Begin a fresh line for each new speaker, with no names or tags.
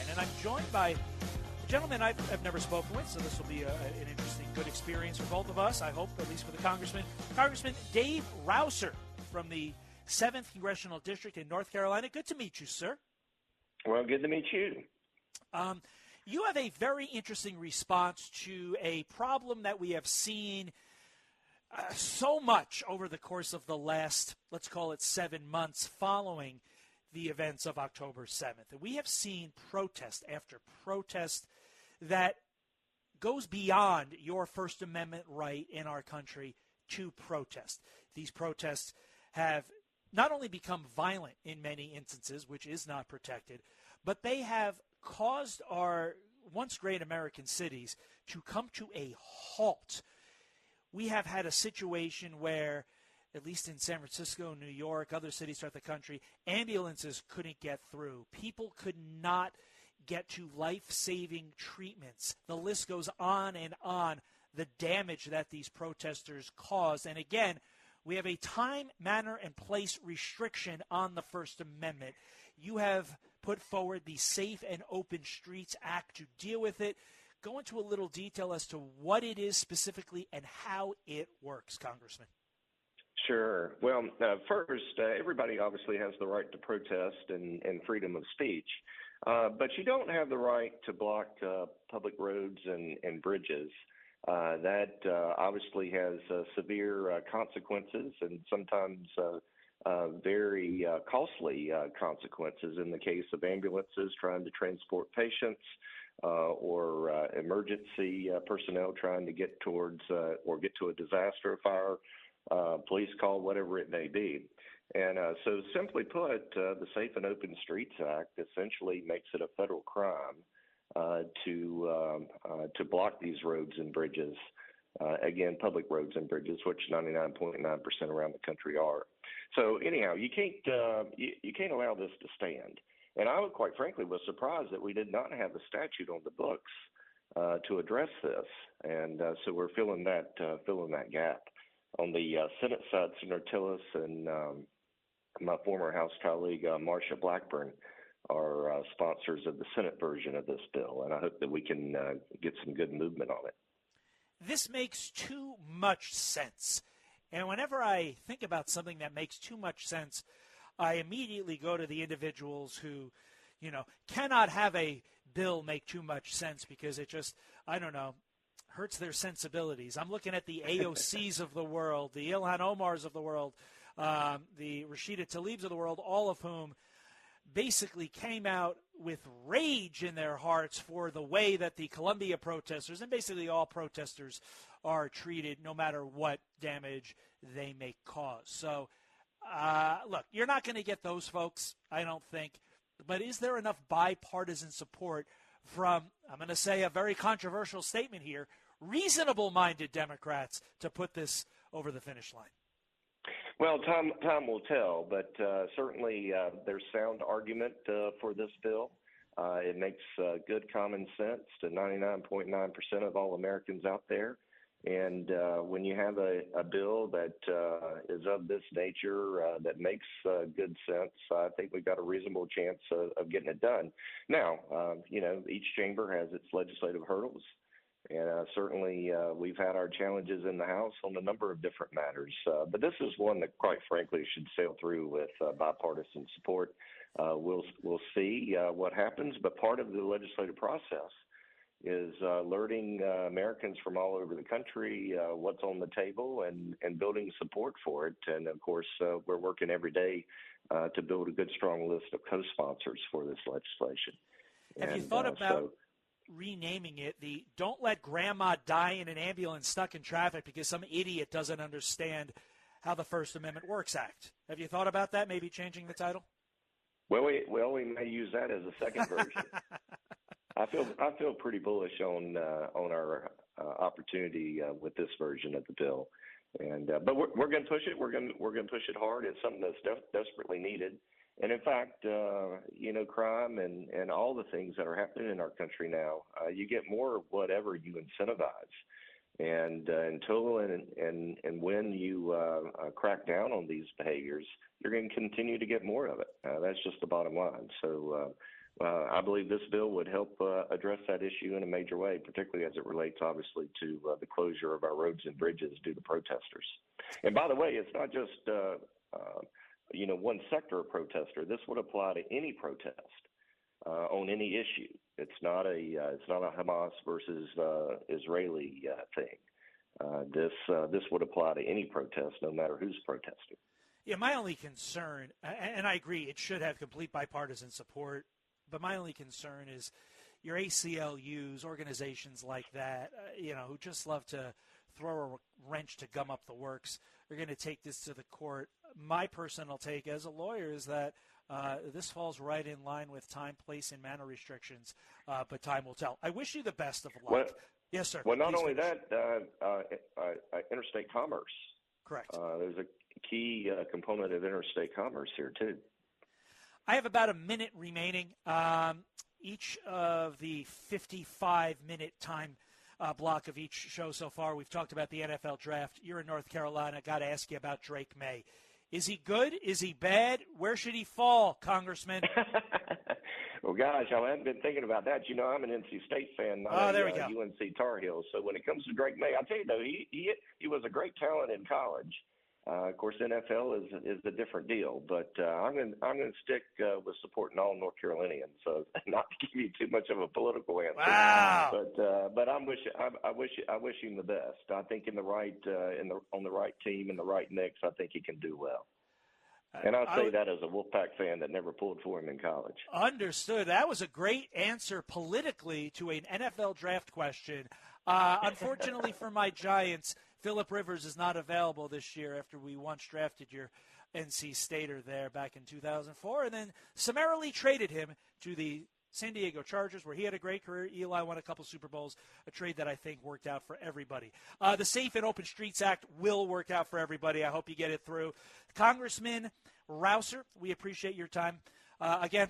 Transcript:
And I'm joined by a gentleman I've never spoken with, so this will be an interesting, good experience for both of us, I hope, at least for the Congressman. Congressman Dave Rouzer from the 7th Congressional District in North Carolina. Good to meet you, sir.
Well, good to meet you.
You have a very interesting response to a problem that we have seen so much over the course of the last, let's call it 7 months following the events of October 7th. And we have seen protest after protest that goes beyond your First Amendment right in our country to protest. These protests have not only become violent in many instances, which is not protected, but they have caused our once great American cities to come to a halt. We have had a situation where, at least in San Francisco, New York, other cities throughout the country, ambulances couldn't get through. People could not get to life-saving treatments. The list goes on and on, the damage that these protesters caused. And again, we have a time, manner, and place restriction on the First Amendment. You have put forward the Safe and Open Streets Act to deal with it. Go into a little detail as to what it is specifically and how it works, Congressman.
Sure. Well, first, everybody obviously has the right to protest and freedom of speech, but you don't have the right to block public roads and bridges. That obviously has severe consequences and sometimes very costly consequences in the case of ambulances trying to transport patients or emergency personnel trying to get towards or get to a disaster, fire, police call, whatever it may be. And so simply put, the Safe and Open Streets Act essentially makes it a federal crime to block these roads and bridges, again, public roads and bridges, which 99.9% around the country are. So anyhow, you can't allow this to stand. And I, quite frankly, was surprised that we did not have a statute on the books to address this, and so we're filling that gap. On the Senate side, Senator Tillis and my former House colleague Marsha Blackburn are sponsors of the Senate version of this bill, and I hope that we can get some good movement on it.
This makes too much sense. And whenever I think about something that makes too much sense, I immediately go to the individuals who, cannot have a bill make too much sense because it just, hurts their sensibilities. I'm looking at the AOCs of the world, the Ilhan Omars of the world, the Rashida Tlaibs of the world, all of whom basically came out with rage in their hearts for the way that the Columbia protesters, and basically all protesters, are treated no matter what damage they may cause. So, look, you're not going to get those folks, I don't think, but is there enough bipartisan support from, I'm going to say a very controversial statement here, reasonable-minded Democrats to put this over the finish line?
Well, time will tell, but certainly there's sound argument for this bill. It makes good common sense to 99.9% of all Americans out there. And when you have a bill that is of this nature that makes good sense, I think we've got a reasonable chance of getting it done. Now, each chamber has its legislative hurdles. And certainly we've had our challenges in the House on a number of different matters. But this is one that, quite frankly, should sail through with bipartisan support. We'll see what happens. But part of the legislative process is alerting Americans from all over the country what's on the table and building support for it. And, of course, we're working every day to build a good, strong list of co-sponsors for this legislation.
Have you thought about renaming it the Don't Let Grandma Die in an Ambulance Stuck in Traffic because some idiot doesn't understand how the First Amendment works Act? Have you thought about that, maybe changing the title?
Well, we may use that as a second version. I feel pretty bullish on our opportunity with this version of the bill, and but we're going to push it. We're going to push it hard. It's something that's desperately needed. And in fact, crime and all the things that are happening in our country now, you get more of whatever you incentivize. And until and when you crack down on these behaviors, you're going to continue to get more of it. That's just the bottom line. So I believe this bill would help address that issue in a major way, particularly as it relates, obviously, to the closure of our roads and bridges due to protesters. And by the way, it's not just one sector of protester. This would apply to any protest on any issue. It's not a Hamas versus Israeli thing. This would apply to any protest, no matter who's protesting.
Yeah, my only concern, and I agree, it should have complete bipartisan support. But my only concern is your ACLUs, organizations like that, who just love to throw a wrench to gum up the works, are going to take this to the court. My personal take as a lawyer is that this falls right in line with time, place, and manner restrictions, but time will tell. I wish you the best of luck.
Well,
yes, sir.
Well, not
Please
only
finish.
that, interstate commerce.
Correct.
There's a key component of interstate commerce here, too.
I have about a minute remaining. Each of the 55-minute time block of each show so far, we've talked about the NFL draft. You're in North Carolina. Got to ask you about Drake May. Is he good? Is he bad? Where should he fall, Congressman?
Well, gosh, I haven't been thinking about that. I'm an NC State fan, not
there we go.
UNC Tar Heels. So when it comes to Drake May, I'll tell you, though, he was a great talent in college. Of course, NFL is a different deal, but I'm going to stick with supporting all North Carolinians. So not to give you too much of a political answer.
Wow.
But I wish him the best. I think on the right team in the right mix, I think he can do well. And I say that as a Wolfpack fan that never pulled for him in college.
Understood. That was a great answer politically to an NFL draft question. Unfortunately for my Giants, Phillip Rivers is not available this year after we once drafted your NC Stater there back in 2004 and then summarily traded him to the San Diego Chargers, where he had a great career. Eli won a couple Super Bowls, a trade that I think worked out for everybody. The Safe and Open Streets Act will work out for everybody. I hope you get it through. Congressman Rouzer, we appreciate your time. Again,